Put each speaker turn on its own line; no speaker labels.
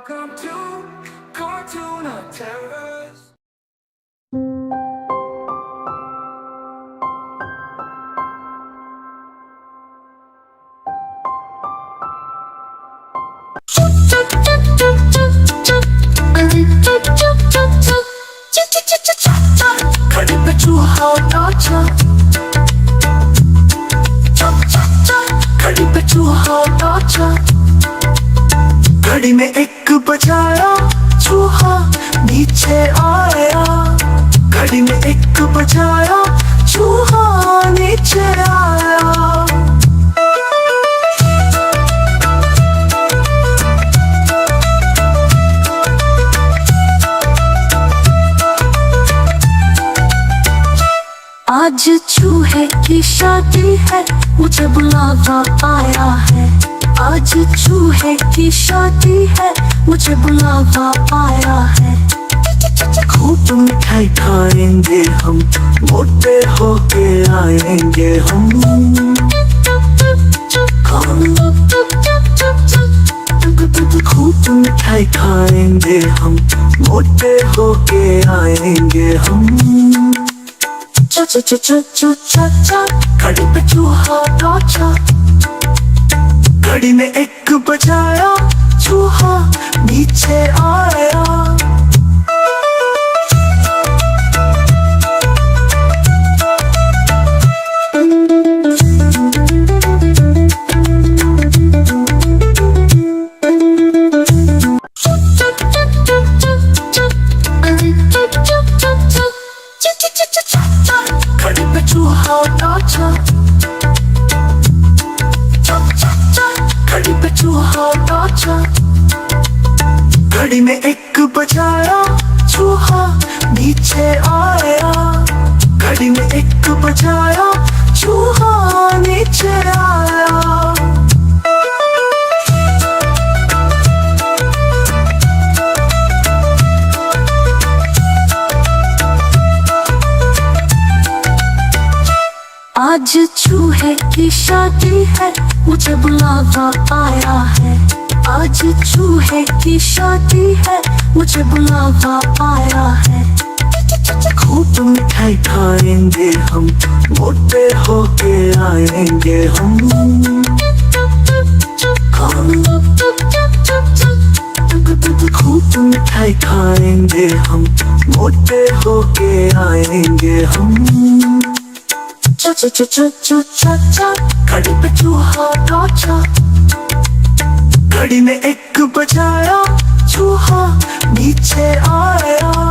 Welcome to Cartoon of Terrors.
खड़ी पे चूहा नाचा, खड़ी पे चूहा नाचा, घड़ी में एक बजाया चूहा नीचे आया, घड़ी में एक बजाया चूहा नीचे आया। आज चूहे की शादी है, मुझे बुलावा आया है। आज चूहे की शादी है, मुझे बुलावा आया है। खूब मिठाई खाएंगे हम, मोटे होके आएंगे हम। खूब मिठाई खाएंगे हम, मोटे होके आएंगे हम। चा चा चा चा चा चा चा, घड़ी पे चूहा नाचा, घड़ी में एक बजाया चूहा नीचे आया। घड़ी पे चूहा नाचा, घड़ी पे चूहा नाचा, घड़ी में एक बजाया चूहा नीचे आया, घड़ी में एक बजाया चूहा नीचे आया। आज चूहे की शादी है, मुझे बुलावा आया है। आज चूहे की शादी है, मुझे बुलावा आया है। खूब मिठाई खाएंगे हम, मोटे होके आएंगे हम। खूब मिठाई खाएंगे हम, मोटे होके आएंगे हम। चा चा चा चा चा चा चा, घड़ी पे चूहा नाचा, घड़ी में एक बजाया चूहा नीचे आया।